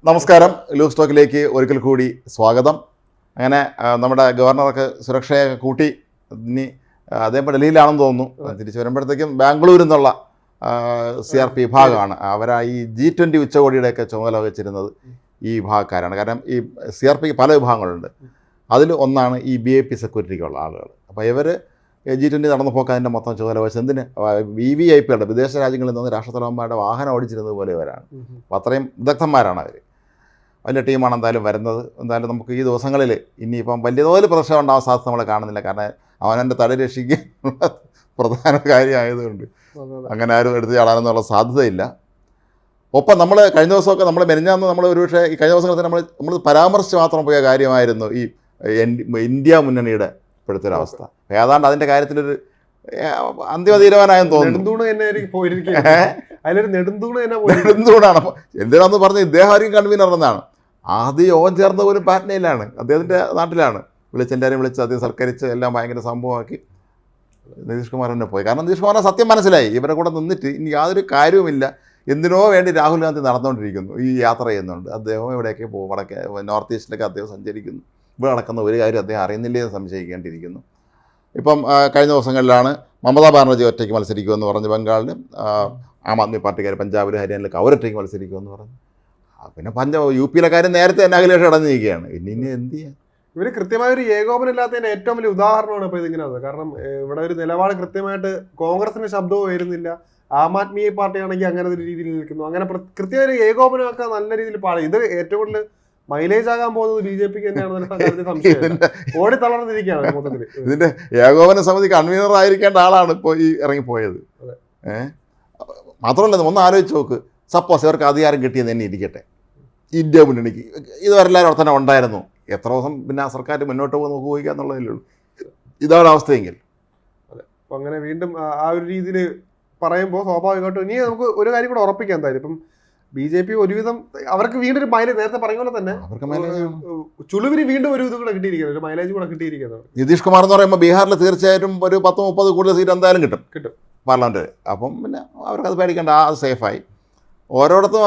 നമസ്കാരം. ലൂസ് ടോക്കിലേക്ക് ഒരിക്കൽ കൂടി സ്വാഗതം. അങ്ങനെ നമ്മുടെ ഗവർണർക്ക് സുരക്ഷയൊക്കെ കൂട്ടി ഇനി അദ്ദേഹം ഡൽഹിയിലാണെന്ന് തോന്നുന്നു. തിരിച്ചു വരുമ്പോഴത്തേക്കും ബാംഗ്ലൂരിൽ നിന്നുള്ള CRP വിഭാഗമാണ്. അവരാ ഈ G20 ഉച്ചകോടിയുടെയൊക്കെ ചുമതല വെച്ചിരുന്നത് ഈ വിഭാഗക്കാരാണ്. കാരണം ഈ CRPക്ക് പല വിഭാഗങ്ങളുണ്ട്. അതിൽ ഒന്നാണ് ഈ BIP സെക്യൂരിറ്റിക്കുള്ള ആളുകൾ. അപ്പോൾ ഇവർ G20 നടന്നു പോക്കാൻ അതിൻ്റെ മൊത്തം ചുമതല വെച്ച് എന്തിന് VVIPകളുടെ വിദേശ രാജ്യങ്ങളിൽ നിന്ന് രാഷ്ട്രതലവന്മാരുടെ വാഹനം ഓടിച്ചിരുന്നത് പോലെ ഇവരാണ്. അപ്പോൾ അത്രയും വിദഗ്ധന്മാരാണ് അവർ. വലിയ ടീമാണ് എന്തായാലും വരുന്നത്. എന്തായാലും നമുക്ക് ഈ ദിവസങ്ങളിൽ ഇനിയിപ്പം വലിയ തോതിൽ പ്രശ്നം ഉണ്ടാവാൻ സാധ്യത നമ്മൾ കാണുന്നില്ല. കാരണം അവനെൻ്റെ തടി രക്ഷിക്കാനുള്ള പ്രധാന കാര്യമായതുകൊണ്ട് അങ്ങനെ ആരും എടുത്ത് ചാടാനൊന്നുള്ള സാധ്യതയില്ല. ഒപ്പം നമ്മൾ കഴിഞ്ഞ ദിവസമൊക്കെ നമ്മൾ മെനിഞ്ഞാന്ന് നമ്മൾ ഒരുപക്ഷെ ഈ കഴിഞ്ഞ ദിവസങ്ങളിൽ നമ്മൾ പരാമർശിച്ച് മാത്രം പോയ കാര്യമായിരുന്നു ഈ ഇന്ത്യ മുന്നണിയുടെ ഇപ്പോഴത്തെ ഒരു അവസ്ഥ. ഏതാണ്ട് അതിൻ്റെ കാര്യത്തിലൊരു അന്തിമ തീരുമാനമായെന്ന് തോന്നുന്നു. നെടുന്തൂണാണ് എന്തിനാന്ന് പറഞ്ഞ് ഇദ്ദേഹം ആയിരിക്കും കൺവീനർ എന്നാണ്. ആദ്യം ഓൻ ചേർന്ന ഒരു പാറ്റ്നയിലാണ്, അദ്ദേഹത്തിൻ്റെ നാട്ടിലാണ്. എല്ലാവരെയും വിളിച്ച് അദ്ദേഹം സൽക്കരിച്ച് എല്ലാം ഭയങ്കര സംഭവമാക്കി നിതീഷ് കുമാർ തന്നെ പോയി. കാരണം നിതീഷ് കുമാറിനെ സത്യം മനസ്സിലായി, ഇവരെ കൂടെ നിന്നിട്ട് ഇനി യാതൊരു കാര്യവുമില്ല. എന്തിനോ വേണ്ടി രാഹുൽ ഗാന്ധി നടന്നുകൊണ്ടിരിക്കുന്നു, ഈ യാത്ര ചെയ്യുന്നുണ്ട്. അദ്ദേഹം എവിടെയൊക്കെ പോകും, വടക്കേ നോർത്ത് ഈസ്റ്റിലൊക്കെ അദ്ദേഹം സഞ്ചരിക്കുന്നു. ഇവിടെ നടക്കുന്ന ഒരു കാര്യം അദ്ദേഹം അറിയുന്നില്ലേ എന്ന് സംശയിക്കേണ്ടിയിരിക്കുന്നു. ഇപ്പം കഴിഞ്ഞ ദിവസങ്ങളിലാണ് മമതാ ബാനർജി ഒറ്റയ്ക്ക് മത്സരിക്കുമെന്ന് പറഞ്ഞ് ബംഗാളിൽ, ആം ആദ്മി പാർട്ടിക്കാർ പഞ്ചാബിൽ ഹരിയാനയിലൊക്കെ അവരൊറ്റയ്ക്ക് മത്സരിക്കുമെന്ന് പറഞ്ഞു. പിന്നെ UP-യിലെ കാര്യം നേരത്തെ തന്നെ അഖിലേഷ് അടഞ്ഞിരിക്കുകയാണ്. ഇനി എന്ത് ചെയ്യാൻ? ഇവർ കൃത്യമായ ഒരു ഏകോപനം ഇല്ലാത്തതിന്റെ ഏറ്റവും വലിയ ഉദാഹരണമാണ് ഇപ്പോൾ ഇതിങ്ങനെ. കാരണം ഇവിടെ ഒരു നിലപാട് കൃത്യമായിട്ട് കോൺഗ്രസിന്റെ ശബ്ദവും വരുന്നില്ല. ആം ആദ്മി പാർട്ടി ആണെങ്കിൽ അങ്ങനെ ഒരു രീതിയിൽ നിൽക്കുന്നു. അങ്ങനെ കൃത്യമായ ഒരു ഏകോപനമൊക്കെ നല്ല രീതിയിൽ പാടും. ഇത് ഏറ്റവും കൂടുതൽ മൈലേജ് ആകാൻ പോകുന്നത് BJPക്ക് തന്നെയാണെന്ന് സംശയം. ഓടി തളർന്നിരിക്കുകയാണ് മൊത്തത്തിൽ. ഇതിന്റെ ഏകോപന സമിതി കൺവീനർ ആയിരിക്കേണ്ട ആളാണ് ഇപ്പോൾ ഈ ഇറങ്ങിപ്പോയത്. മാത്രമല്ല, ഒന്ന് ആലോചിച്ച് നോക്ക്. സപ്പോസ് ഇവർക്ക് അധികാരം കിട്ടിയെന്ന് തന്നെ ഇരിക്കട്ടെ, ഇന്ത്യ മുന്നണിക്ക് ഇതുവരെല്ലാവരും അവിടെ തന്നെ ഉണ്ടായിരുന്നു. എത്ര ദിവസം പിന്നെ ആ സർക്കാർ മുന്നോട്ട് പോകുന്ന ഉപയോഗിക്കുക എന്നുള്ളതല്ലേ ഉള്ളൂ. ഇതാണ് അവസ്ഥയെങ്കിൽ അപ്പം അങ്ങനെ വീണ്ടും ആ ഒരു രീതിയിൽ പറയുമ്പോൾ സ്വാഭാവികമായിട്ടും ഇനി നമുക്ക് ഒരു കാര്യം കൂടെ ഉറപ്പിക്കാൻ എന്തായാലും ഇപ്പം BJP ഒരുവിധം അവർക്ക് വീണ്ടും ഒരു മൈലേജ്, നേരത്തെ പറഞ്ഞ പോലെ തന്നെ ചുളുവിന് വീണ്ടും ഒരു ഇത് കൂടെ കിട്ടിയിരിക്കുന്നത്, ഒരു മൈലേജ് കൂടെ കിട്ടിയിരിക്കുന്നത്. നിതീഷ് കുമാർ എന്ന് പറയുമ്പോൾ ബീഹാറിൽ തീർച്ചയായിട്ടും ഒരു 10-30 കൂടുതൽ സീറ്റ് എന്തായാലും കിട്ടും പാർലമെൻറ്റ്. അപ്പം പിന്നെ അവർക്കത് പേടിക്കേണ്ട, അത് സേഫായി. ഓരോടത്തും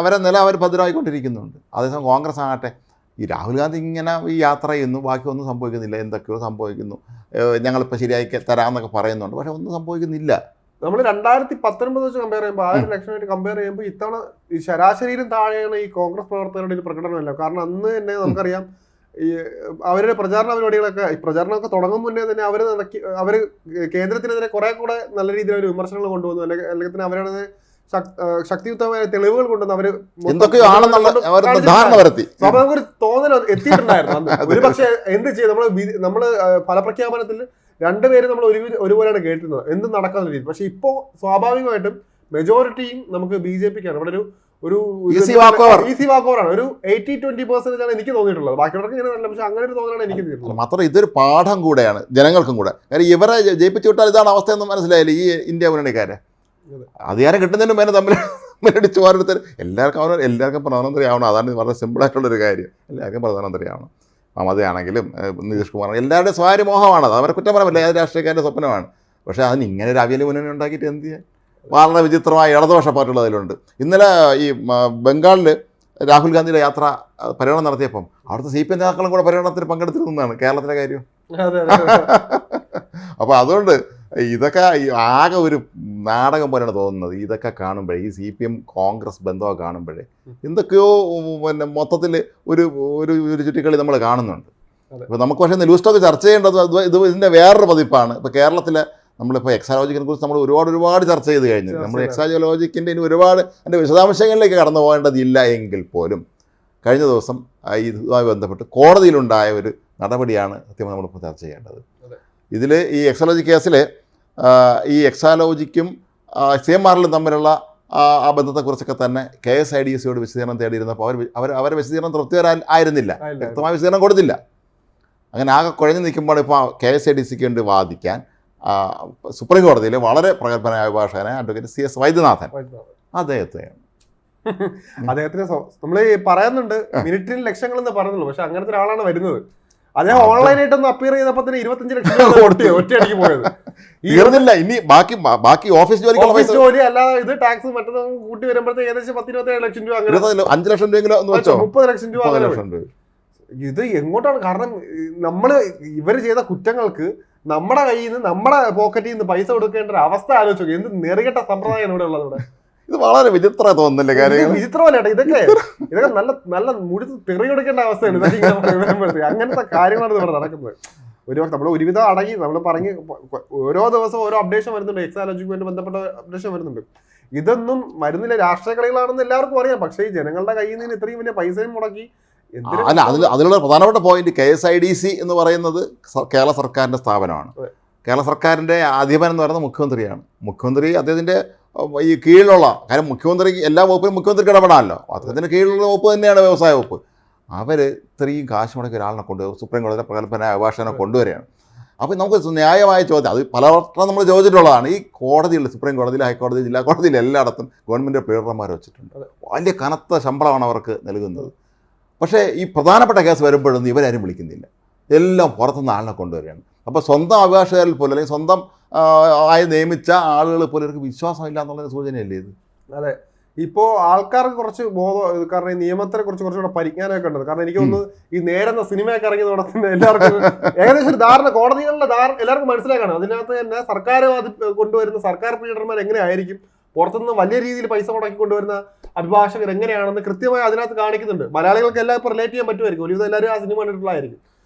അവരെ നില അവർ ഭദ്രമായിക്കൊണ്ടിരിക്കുന്നുണ്ട്. അതേസമയം കോൺഗ്രസ് ആകട്ടെ, ഈ രാഹുൽ ഗാന്ധി ഇങ്ങനെ ഈ യാത്ര ചെയ്യുന്നു, ബാക്കി ഒന്നും സംഭവിക്കുന്നില്ല. എന്തൊക്കെയോ സംഭവിക്കുന്നു, ഞങ്ങളിപ്പോൾ ശരിയായി തരാമെന്നൊക്കെ പറയുന്നുണ്ട്, പക്ഷേ ഒന്നും സംഭവിക്കുന്നില്ല. നമ്മൾ 2019 വെച്ച് കമ്പയർ ചെയ്യുമ്പോൾ, ആ ഒരു ഇലക്ഷനായിട്ട് കമ്പയർ ചെയ്യുമ്പോൾ ഇത്തവണ ഈ ശരാശരിയിലും താഴെയാണ് ഈ കോൺഗ്രസ് പ്രവർത്തകരുടെ ഒരു പ്രകടനമല്ല. കാരണം അന്ന് തന്നെ നമുക്കറിയാം ഈ അവരുടെ പ്രചാരണ പരിപാടികളൊക്കെ, ഈ പ്രചാരണമൊക്കെ തുടങ്ങും മുന്നേ തന്നെ അവർ കേന്ദ്രത്തിനെതിരെ കുറെ കൂടെ നല്ല രീതിയിൽ അവർ വിമർശനങ്ങൾ കൊണ്ടുവന്നു. അല്ലെങ്കിൽ തന്നെ അവരാണ് ശക്തിയുക്തമായ തെളിവുകൾ കൊണ്ടുവന്ന് അവര് അപ്പൊ നമുക്കൊരു തോന്നൽ എത്തിയിട്ടുണ്ടായിരുന്നു. ഒരു പക്ഷേ എന്ത് ചെയ്യും, നമ്മള് ഫലപ്രഖ്യാപനത്തിൽ രണ്ടുപേരും നമ്മൾ ഒരുപോലെയാണ് കേട്ടിരുന്നത്, എന്തും നടക്കാവുന്ന രീതി. പക്ഷെ ഇപ്പോ സ്വാഭാവികമായിട്ടും മെജോറിറ്റിയും നമുക്ക് BJPക്കാണ്. ഇവിടെ ഒരു ഈസി വാക്കോവറാണ്. ഒരു 80-20% ആണ് എനിക്ക് തോന്നിയിട്ടുള്ളത്. ബാക്കിയുള്ളവർക്ക് ഇങ്ങനെ നല്ല, പക്ഷെ അങ്ങനെ ഒരു തോന്നലാണ് എനിക്ക് തോന്നിയിട്ടുള്ളത്. മാത്രം ഇതൊരു പാഠം കൂടെയാണ് ജനങ്ങൾക്കും കൂടെ. കാരണം ഇവരെ ജയിപ്പിച്ചു വിട്ടാൽ ഇതാണ് അവസ്ഥയെന്ന് മനസ്സിലായില്ലേ ഈ ഇന്ത്യ മുന്നണിക്കാരെ. അധികാരം കിട്ടുന്നതിന് മേലെ തമ്മിലടിച്ച് ഓരോരുത്തർ എല്ലാവർക്കും പ്രധാനമന്ത്രി ആവണം. അതാണ് വളരെ സിമ്പിളായിട്ടുള്ളൊരു കാര്യം. എല്ലാവർക്കും പ്രധാനമന്ത്രി ആവണം. മമതയാണെങ്കിലും നിതീഷ് കുമാർ, എല്ലാവരുടെയും സ്വകാര്യ മോഹമാണത്. അവരെ കുറ്റം പറയാൻ ഏത് രാഷ്ട്രീയക്കാരുടെ സ്വപ്നമാണ്. പക്ഷേ അതിന് ഇങ്ങനെ ഒരു അവിയൽ മുന്നണി ഉണ്ടാക്കിയിട്ട് എന്ത് ചെയ്യാൻ? വളരെ വിചിത്രമായ ഇടതുപക്ഷ പാർട്ടികൾ അതിലുണ്ട്. ഇന്നലെ ഈ ബംഗാളിൽ രാഹുൽ ഗാന്ധിയുടെ യാത്ര പര്യടനം നടത്തിയപ്പം അവിടുത്തെ CPM നേതാക്കളും കൂടെ പര്യടനത്തിൽ പങ്കെടുത്തിരുന്നതാണ് കേരളത്തിലെ കാര്യം. അപ്പോൾ അതുകൊണ്ട് ഇതൊക്കെ ആകെ ഒരു നാടകം പോലെയാണ് തോന്നുന്നത്. ഇതൊക്കെ കാണുമ്പോഴേ, ഈ CPM കോൺഗ്രസ് ബന്ധമൊക്കെ കാണുമ്പോഴേ എന്തൊക്കെയോ പിന്നെ മൊത്തത്തിൽ ഒരു ഒരു ചുറ്റിക്കളി നമ്മൾ കാണുന്നുണ്ട്. ഇപ്പോൾ നമുക്ക് പക്ഷേ ലൂസ് ടോക്ക് ചർച്ച ചെയ്യേണ്ടത് ഇതിൻ്റെ വേറൊരു പതിപ്പാണ്. ഇപ്പോൾ കേരളത്തിലെ നമ്മളിപ്പോൾ എക്സാലോജിക്കിനെ കുറിച്ച് നമ്മൾ ഒരുപാട് ചർച്ച ചെയ്ത് കഴിഞ്ഞു. നമ്മൾ എക്സാലോജിക്കിൻ്റെ ഇനി ഒരുപാട് അതിൻ്റെ വിശദാംശങ്ങളിലേക്ക് കടന്നു പോകേണ്ടതില്ല എങ്കിൽ പോലും കഴിഞ്ഞ ദിവസം ഇതുമായി ബന്ധപ്പെട്ട് കോടതിയിലുണ്ടായ ഒരു നടപടിയാണ് സത്യം നമ്മളിപ്പോൾ ചർച്ച ചെയ്യേണ്ടത്. ഇതിൽ ഈ എക്സാലോജി കേസിൽ ഈ എക്സാലോജിക്കും CMRലും തമ്മിലുള്ള ആ ബന്ധത്തെക്കുറിച്ചൊക്കെ തന്നെ KSIDC-യോട് വിശദീകരണം തേടിയിരുന്നപ്പോൾ അവരെ വിശദീകരണം തൃപ്തികരമായിരുന്നില്ല, വ്യക്തമായ വിശദീകരണം കൊടുത്തില്ല. അങ്ങനെ ആകെ കുഴഞ്ഞു നിൽക്കുമ്പോൾ ഇപ്പോൾ KSIDC-ക്ക് വേണ്ടി വാദിക്കാൻ സുപ്രീം കോടതിയിൽ വളരെ പ്രഗത്ഭനായ അഭിഭാഷകനെ അഡ്വക്കേറ്റ് CS വൈദ്യനാഥൻ അദ്ദേഹത്തിന് നമ്മൾ പറയുന്നുണ്ട് മിനിറ്റിന് ലക്ഷങ്ങളെന്ന് പറയുന്നുള്ളൂ. പക്ഷെ അങ്ങനത്തെ ഒരാളാണ് വരുന്നത്. അദ്ദേഹം ഓൺലൈനായിട്ടൊന്ന് അപ്പിയർ ചെയ്തപ്പോ തന്നെ 25 ലക്ഷം രൂപ ഒറ്റയടിക്ക് പോയത്. തീർന്നില്ല, ഇനി ബാക്കി ഓഫീസ് ജോലി അല്ലാതെ ഇത് ടാക്സ് മറ്റൊന്ന് കൂട്ടി വരുമ്പോഴത്തേക്ക് ഏകദേശം 10-27 ലക്ഷം രൂപ, അങ്ങനെ 5 ലക്ഷം രൂപയെങ്കിലും 30 ലക്ഷം രൂപ. ഇത് എങ്ങോട്ടാണ്? കാരണം ഇവര് ചെയ്ത കുറ്റങ്ങൾക്ക് നമ്മുടെ കയ്യിൽ നിന്ന്, നമ്മുടെ പോക്കറ്റിൽ നിന്ന് പൈസ കൊടുക്കേണ്ട ഒരു അവസ്ഥ ആലോചിച്ചു. എന്ത് നെറികെട്ട സമ്പ്രദായമാണ് ഇവിടെ ഉള്ളത്. ഇവിടെ ഇത് വളരെ വിചിത്ര തോന്നുന്നില്ല കാര്യം. വിചിത്രമല്ല ഏട്ടാ, ഇതൊക്കെ നല്ല നല്ല മുഴുത്ത് തെറി കൊടുക്കേണ്ട അവസ്ഥയാണ് ഇതൊക്കെ. അങ്ങനത്തെ കാര്യങ്ങളാണ് ഇവിടെ നടക്കുന്നത്. നമ്മൾ ഒരുവിധം അടങ്ങി നമ്മൾ പറഞ്ഞ് ഓരോ ദിവസവും ഓരോ അപ്ഡേഷൻ വരുന്നുണ്ട്, എക്സാലോജിക്കുമായിട്ട് ബന്ധപ്പെട്ട അപ്ഡേഷൻ വരുന്നുണ്ട്. ഇതൊന്നും വരുന്നില്ല, രാഷ്ട്രീയ കളികളാണെന്ന് എല്ലാവർക്കും അറിയാം. പക്ഷേ ഈ ജനങ്ങളുടെ കയ്യിൽ നിന്ന് ഇത്രയും വലിയ പൈസയും മുടക്കി അല്ല, അതിലുള്ള പ്രധാനപ്പെട്ട പോയിന്റ് KSIDC എന്ന് പറയുന്നത് കേരള സർക്കാരിൻ്റെ സ്ഥാപനമാണ്. കേരള സർക്കാരിൻ്റെ അധിപൻ എന്ന് പറയുന്നത് മുഖ്യമന്ത്രിയാണ്. മുഖ്യമന്ത്രി അദ്ദേഹത്തിൻ്റെ ഈ കീഴിലുള്ള, കാരണം മുഖ്യമന്ത്രി എല്ലാ വകുപ്പിലും മുഖ്യമന്ത്രിക്ക് ഇടപെടാമല്ലോ, അദ്ദേഹത്തിന് കീഴിലുള്ള വകുപ്പ് തന്നെയാണ് വ്യവസായ വകുപ്പ്. അവർ ഇത്രയും കാശ് മുടക്കി ഒരാളിനെ സുപ്രീം കോടതിയിലെ പ്രഗത്ഭനായ അഭിഭാഷകനെ കൊണ്ടുവരികയാണ്. അപ്പോൾ നമുക്ക് ന്യായമായ ചോദ്യം, അത് പലവട്ടം നമ്മൾ ചോദിച്ചിട്ടുള്ളതാണ്. ഈ കോടതിയിൽ, സുപ്രീം കോടതിയിൽ, ഹൈക്കോടതി, ജില്ലാ കോടതിയിൽ എല്ലായിടത്തും ഗവൺമെൻറ് പ്ലീഡർമാർ വെച്ചിട്ടുണ്ട്. വലിയ കനത്ത ശമ്പളമാണ് അവർക്ക് നൽകുന്നത്. പക്ഷേ ഈ പ്രധാനപ്പെട്ട കേസ് വരുമ്പോഴൊന്നും ഇവരാരും വിളിക്കുന്നില്ല, എല്ലാം പുറത്തുനിന്ന് ആളിനെ കൊണ്ടുവരികയാണ്. അപ്പോൾ സ്വന്തം അഭിഭാഷകരിൽ പോലും, അല്ലെങ്കിൽ സ്വന്തം ആയി നിയമിച്ച ആളുകൾ പോലും ഇവർക്ക് വിശ്വാസമില്ല എന്നുള്ള സൂചനയല്ലേ ഇത്? അതെ, ഇപ്പോൾ ആൾക്കാർക്ക് കുറച്ച് ബോധം, കാരണം ഈ നിയമത്തിനെ കുറച്ചുകൂടെ പരിജ്ഞാനമൊക്കെ ഉണ്ട്. കാരണം എനിക്ക് തോന്നുന്നു ഈ നേരെന്ന സിനിമയൊക്കെ ഇറങ്ങി നടത്തുന്ന എല്ലാവർക്കും ഏകദേശം ഒരു ധാരണ, കോടതികളുടെ എല്ലാവർക്കും മനസ്സിലാക്കാണ്. അതിനകത്ത് തന്നെ സർക്കാർ കൊണ്ടുവരുന്ന സർക്കാർ പീഡർമാർ എങ്ങനെയായിരിക്കും, പുറത്തുനിന്ന് വലിയ രീതിയിൽ പൈസ മുടക്കി കൊണ്ടുവരുന്ന അഭിഭാഷകർ എങ്ങനെയാണെന്ന് കൃത്യമായി അതിനകത്ത് കാണിക്കുന്നുണ്ട്. മലയാളികൾക്ക് എല്ലാം ഇപ്പോൾ റിലേറ്റ് ചെയ്യാൻ പറ്റുമായിരിക്കും, ഒരുവിധം എല്ലാവരും ആ സിനിമ കണ്ടിട്ടുള്ളതായിരിക്കും.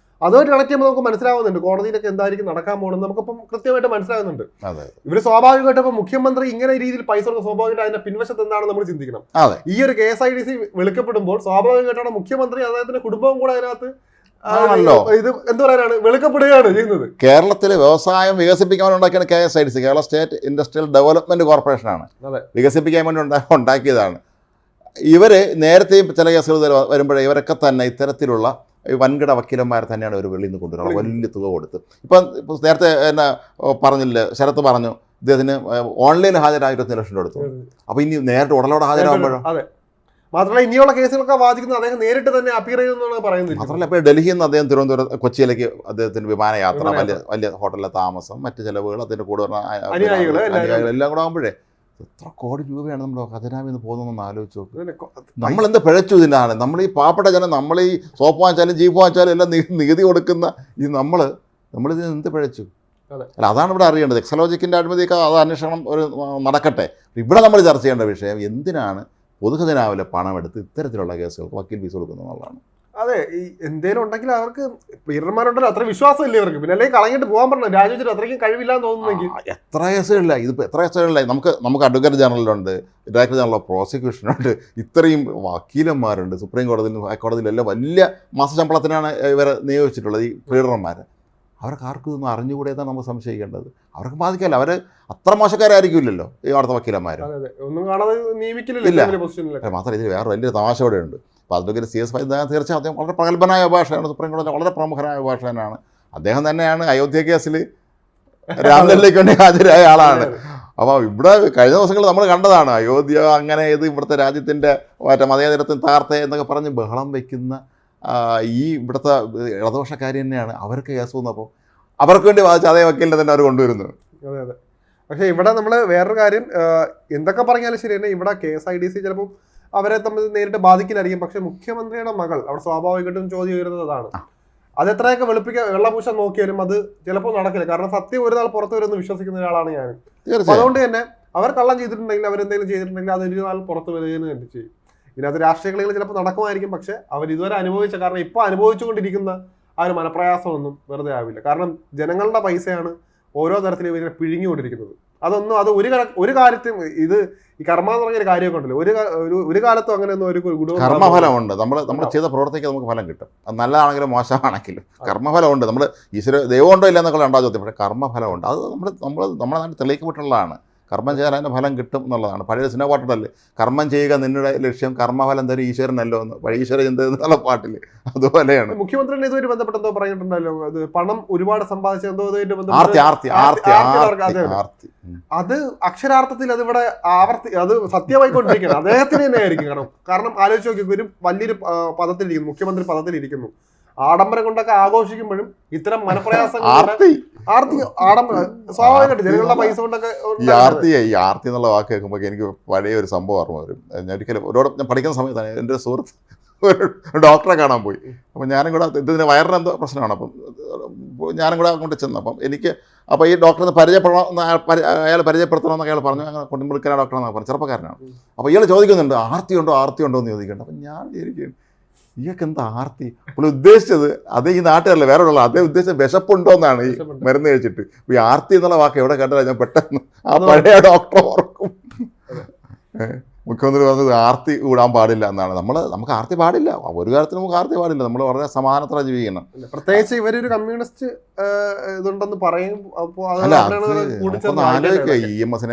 അതുമായിട്ട് കണക്ട് ചെയ്യുമ്പോൾ നമുക്ക് മനസ്സിലാവുന്നുണ്ട് കോടതിയിലൊക്കെ എന്തായിരിക്കും നടക്കാൻ പോകുന്നത്, നമുക്കിപ്പം കൃത്യമായിട്ട് മനസ്സിലാകുന്നുണ്ട്. ഇവർ സ്വാഭാവികമായിട്ട് ഇപ്പം മുഖ്യമന്ത്രി ഇങ്ങനെ രീതിയിൽ പൈസ കൊടുക്കുന്ന സ്വാഭാവികമായിട്ട് അതിന്റെ പിൻവശത്ത് എന്താണെന്ന് നമ്മൾ ചിന്തിക്കണം. ഈ ഒരു KSIDC വിളിക്കപ്പെടുമ്പോൾ സ്വാഭാവികമായിട്ടാണ് മുഖ്യമന്ത്രി അദ്ദേഹത്തിന്റെ കുടുംബവും കൂടെ അതിനകത്ത് ഇത് എന്താ പറയാനാണ് വെളുക്കപ്പെടുകയാണ് ചെയ്യുന്നത്. കേരളത്തിൽ വ്യവസായം വികസിപ്പിക്കാൻ ഉണ്ടാക്കിയാണ് KSIDC, Kerala state industrial development കോർപ്പറേഷനാണ്. വികസിപ്പിക്കാൻ വേണ്ടി ഉണ്ടാക്കിയതാണ്. ഇവർ നേരത്തെയും ചില കേസുകൾ വരുമ്പോഴേ ഇവരൊക്കെ തന്നെ ഇത്തരത്തിലുള്ള വൻകിട വക്കീലന്മാരെ തന്നെയാണ് ഒരു വെളിയിൽ നിന്ന് കൊണ്ടുവരുന്നത്, വലിയ തുക കൊടുത്ത്. ഇപ്പം നേരത്തെ എന്നെ പറഞ്ഞില്ലേ, ശരത്ത് പറഞ്ഞു ഇദ്ദേഹത്തിന് ഓൺലൈൻ ഹാജരായ 20 ലക്ഷം രൂപ എടുത്തു. അപ്പോൾ ഇനി നേരിട്ട് ഉടലോടെ ഹാജരാകുമ്പോഴോ? അതെ, മാത്രമല്ല ഇനിയുള്ള കേസുകളൊക്കെ വാദിക്കുന്നത് അദ്ദേഹം നേരിട്ട് തന്നെ അപ്പീർ ചെയ്യുമെന്നാണ് പറയുന്നത്. മാത്രമല്ല ഇപ്പോൾ ഡൽഹിയിൽ നിന്ന് അദ്ദേഹം തിരുവനന്തപുരം, കൊച്ചിയിലേക്ക് അദ്ദേഹത്തിന് വിമാനയാത്ര, വലിയ ഹോട്ടലിലെ താമസം, മറ്റ് ചിലവുകൾ, അതിൻ്റെ കൂടെ അനുയായികൾ എല്ലാം കൂടെ ആകുമ്പോഴേ എത്ര കോടി രൂപയാണ് നമ്മുടെ ഖജനാവിൽ നിന്ന് പോകുന്നതെന്ന് ആലോചിച്ച് നോക്ക്. നമ്മളെന്ത് പിഴച്ചു ഇതിനാണ്? നമ്മൾ ഈ പാവപ്പെട്ട ജനം, നമ്മൾ ഈ സോപ്പ് വാങ്ങിച്ചാലും ജീപ്പ് വാങ്ങിച്ചാലും എല്ലാം നികുതി കൊടുക്കുന്ന ഈ നമ്മളിതിന് എന്ത് പിഴച്ചു? അല്ല, അതാണ് ഇവിടെ അറിയേണ്ടത്. എക്സലോജിക്കിൻ്റെ അഴിമതിയൊക്കെ അത് അന്വേഷണം നടക്കട്ടെ. ഇവിടെ നമ്മൾ ചർച്ച ചെയ്യേണ്ട വിഷയം എന്തിനാണ് പൊതുഖജനാവിലെ പണം എടുത്ത് ഇത്തരത്തിലുള്ള കേസുകൾക്ക് വക്കീൽ ഫീസ് കൊടുക്കുന്നത് എന്നുള്ളതാണ്. അതെ, ഈ എന്തേലും ഉണ്ടെങ്കിൽ അവർക്ക് പീഡർമാരുണ്ടല്ലോ, അത്ര വിശ്വാസം ഇല്ലേ അവർക്ക്, പിന്നെ അല്ലെങ്കിൽ കളഞ്ഞിട്ട് പോകാൻ പറഞ്ഞു രാജിവെച്ചിട്ട് അത്രയ്ക്കും കഴിവില്ലാന്ന് തോന്നുന്നെങ്കിൽ. എത്ര കേസുകളില്ല ഇതിപ്പോൾ, എത്ര കേസുകളില്ല. നമുക്ക് അഡ്വക്കേറ്റ് ജനറലുണ്ട്, ഡയറക്ടർ ജനറൽ ഓഫ് പ്രോസിക്യൂഷനുണ്ട്, ഇത്രയും വക്കീലന്മാരുണ്ട്, സുപ്രീം കോടതിയിലും ഹൈക്കോടതിയിലെല്ലാം വലിയ മാസശമ്പളത്തിനാണ് ഇവരെ നിയോഗിച്ചിട്ടുള്ളത് ഈ പീഡർമാർ. അവർക്ക് ആർക്കും ഇതൊന്നും അറിഞ്ഞുകൂടെയെന്നാണ് നമുക്ക് സംശയിക്കേണ്ടത്. അവർക്ക് ബാധിക്കാമല്ലോ, അവർ അത്ര മോശക്കാരായിരിക്കില്ലല്ലോ ഈ അവിടുത്തെ വക്കീലന്മാർ. ഒന്നും കാണാതെ നിയമിക്കില്ല. മാത്രമല്ല ഇതിൽ വേറെ വലിയൊരു തമാശ ഇവിടെ ഉണ്ട്. അപ്പോൾ അഡ്വക്കേറ്റ് CS ഫൈസൽ തീർച്ചയായും അദ്ദേഹം വളരെ പ്രഗത്ഭനായ അഭിഭാഷകനാണ്, സുപ്രീം കോടതിയിലെ വളരെ പ്രമുഖനായ അഭിഭാഷകനാണ്. അദ്ദേഹം തന്നെയാണ് അയോധ്യ കേസിൽ രാംലല്ലയ്ക്ക് വേണ്ടി ഹാജരായ ആളാണ്. അപ്പോൾ ഇവിടെ കഴിഞ്ഞ ദിവസങ്ങളിൽ നമ്മൾ കണ്ടതാണ് അയോധ്യ അങ്ങനെ ഇത് ഇവിടുത്തെ രാജ്യത്തിൻ്റെ മതേതരത്തിന് താർത്തേ എന്നൊക്കെ പറഞ്ഞ് ബഹളം വയ്ക്കുന്ന ഈ ഇവിടുത്തെ ഇടതുപക്ഷക്കാരി തന്നെയാണ്. അവർക്ക് കേസ് വന്നപ്പോൾ അവർക്ക് വേണ്ടി വാദിച്ച അതേ വക്കീലിനെ തന്നെ അവർ കൊണ്ടുവരുന്നു. അതെ അതെ, പക്ഷേ ഇവിടെ നമ്മൾ വേറൊരു കാര്യം, എന്തൊക്കെ പറഞ്ഞാലും ശരി തന്നെ ഇവിടെ KSIDC ചിലപ്പോൾ അവരെ തമ്മിൽ നേരിട്ട് ബാധിക്കില്ലായിരിക്കും. പക്ഷെ മുഖ്യമന്ത്രിയുടെ മകൾ അവിടെ സ്വാഭാവികമായിട്ടും ചോദ്യം ഉയരുന്നത് അതാണ്. അത് എത്രയൊക്കെ വെള്ളപൂശാൻ നോക്കിയാലും അത് ചിലപ്പോൾ നടക്കില്ല. കാരണം സത്യം ഒരു നാൾ പുറത്തു വരുമെന്ന് വിശ്വസിക്കുന്ന ഒരാളാണ് ഞാൻ. അതുകൊണ്ട് തന്നെ അവർ കള്ളം ചെയ്തിട്ടുണ്ടെങ്കിൽ, അവരെന്തെങ്കിലും ചെയ്തിട്ടുണ്ടെങ്കിൽ അത് ഒരു നാൾ പുറത്തു വരികയെന്ന് തന്നെ ചെയ്യും. ഇതിനകത്ത് രാഷ്ട്രീയ കളികൾ ചിലപ്പോൾ നടക്കുമായിരിക്കും. പക്ഷെ അവർ ഇതുവരെ അനുഭവിച്ച, കാരണം ഇപ്പോൾ അനുഭവിച്ചുകൊണ്ടിരിക്കുന്ന ആ ഒരു മനപ്രയാസമൊന്നും വെറുതെ ആവില്ല. കാരണം ജനങ്ങളുടെ പൈസയാണ് ഓരോ തരത്തിലും ഇവരെ പിഴിഞ്ഞുകൊണ്ടിരിക്കുന്നത്. അത് ഒരു കാര്യത്തും ഇത് ഈ കർമ്മ എന്ന് പറഞ്ഞൊരു കാര്യമൊക്കെ ഉണ്ടല്ലോ, ഒരു കാലത്തും അങ്ങനെയൊന്നും ഒരു കർമ്മഫലമുണ്ട്. നമ്മൾ ചെയ്ത പ്രവർത്തിക്ക് നമുക്ക് ഫലം കിട്ടും. അത് നല്ലതാണെങ്കിലും മോശമാണെങ്കിലും കർമ്മഫലമുണ്ട്. നമ്മൾ ദൈവം ഉണ്ടോ ഇല്ല എന്നൊക്കെ ഉണ്ടാ ചോദ്യം. പക്ഷേ കർമ്മഫലമുണ്ട്. അത് നമ്മുടെ നാട്ടിൽ തെളിയിക്കപ്പെട്ടുള്ളതാണ്. കർമ്മം ചെയ്യാൻ അതിൻ്റെ ഫലം കിട്ടും എന്നുള്ളതാണ്. പഴയ സിനിമ പാട്ടുണ്ടല്ലേ, കർമ്മം ചെയ്യുക നിങ്ങളുടെ ലക്ഷ്യം, കർമ്മഫലം തരും ഈശ്വരനല്ലോ എന്ന്, ഈശ്വര ചിന്ത എന്നുള്ള പാട്ടിൽ അതുപോലെയാണ്. മുഖ്യമന്ത്രിയുടെ ഇതുമായിട്ട് ബന്ധപ്പെട്ട് എന്തോ പറഞ്ഞിട്ടുണ്ടല്ലോ, അത് പണം ഒരുപാട് സമ്പാദിച്ച എന്തോ അത് അക്ഷരാർത്ഥത്തിൽ അതിവിടെ അത് സത്യമായിക്കൊണ്ടിരിക്കണം. അദ്ദേഹത്തിന് തന്നെ ആയിരിക്കും. കാരണം ആലോചിച്ച് നോക്കി, ഒരു വലിയൊരു പദത്തിലിരിക്കുന്നു, മുഖ്യമന്ത്രി പദത്തിലിരിക്കുന്നു. ആഡംബരം കൊണ്ടൊക്കെ ആഘോഷിക്കുമ്പോഴും ഇത്തരം മനപ്രയാസങ്ങൾ ആർത്തി ആഡംബരം സ്വാഭാവികമായിട്ട് ജനങ്ങളുടെ പൈസ കൊണ്ടൊക്കെ ഈ ആർത്തി എന്നുള്ള വാക്ക് കേൾക്കുമ്പോൾ എനിക്ക് പഴയ ഒരു സംഭവം ഓർമ്മ വരും. ഞാൻ ഒരിക്കലും ഞാൻ പഠിക്കുന്ന സമയത്താണ് എൻ്റെ ഒരു സുഹൃത്ത് ഒരു ഡോക്ടറെ കാണാൻ പോയി. അപ്പം ഞാനും കൂടെ ഇതിന് വയറിന് എന്തോ പ്രശ്നമാണ്. അപ്പം ഞാനും കൂടെ അങ്ങോട്ട് ചെന്നു. അപ്പോൾ ഈ ഡോക്ടറിന് അയാൾ പരിചയപ്പെടുത്തണമെന്നൊക്കെ അയാൾ പറഞ്ഞു. അങ്ങനെ കൊണ്ടുമുളിക്കന ഡോക്ടറാണെന്നൊക്കെ പറഞ്ഞു. ചെറുപ്പക്കാരനാണ്. അപ്പോൾ ഇയാൾ ചോദിക്കുന്നുണ്ട് ആർത്തി ഉണ്ടോ എന്ന് ചോദിക്കുന്നുണ്ട്. അപ്പം ഞാൻ വിചാരിക്കും ഇയാൾക്ക് എന്താ ആർത്തി? പുള്ളി ഉദ്ദേശിച്ചത് അത് ഈ നാട്ടുകാരല്ല വേറെ ഉള്ള അദ്ദേഹം ഉദ്ദേശിച്ച വിശപ്പുണ്ടോ എന്നാണ് ഈ മരുന്ന് കഴിച്ചിട്ട്. ഈ ആർത്തി എന്നുള്ള വാക്ക് എവിടെ കണ്ടാൽ ഞാൻ പെട്ടെന്ന് ആ പഴയ ഡോക്ടറെ ഓർക്കും. മുഖ്യമന്ത്രി പറഞ്ഞത് ആർത്തി കൂടാൻ പാടില്ല എന്നാണ്. നമുക്ക് ആർത്തി പാടില്ല, ഒരു കാര്യത്തിൽ നമുക്ക് ആർത്തി പാടില്ല. നമ്മൾ വളരെ സമാനത്തോടെ ജീവിക്കണം. പ്രത്യേകിച്ച് ഇവരൊരു കമ്മ്യൂണിസ്റ്റ് ഇതുണ്ടെന്ന് പറയും. അല്ല അത് ആലോചിക്കുക, EMS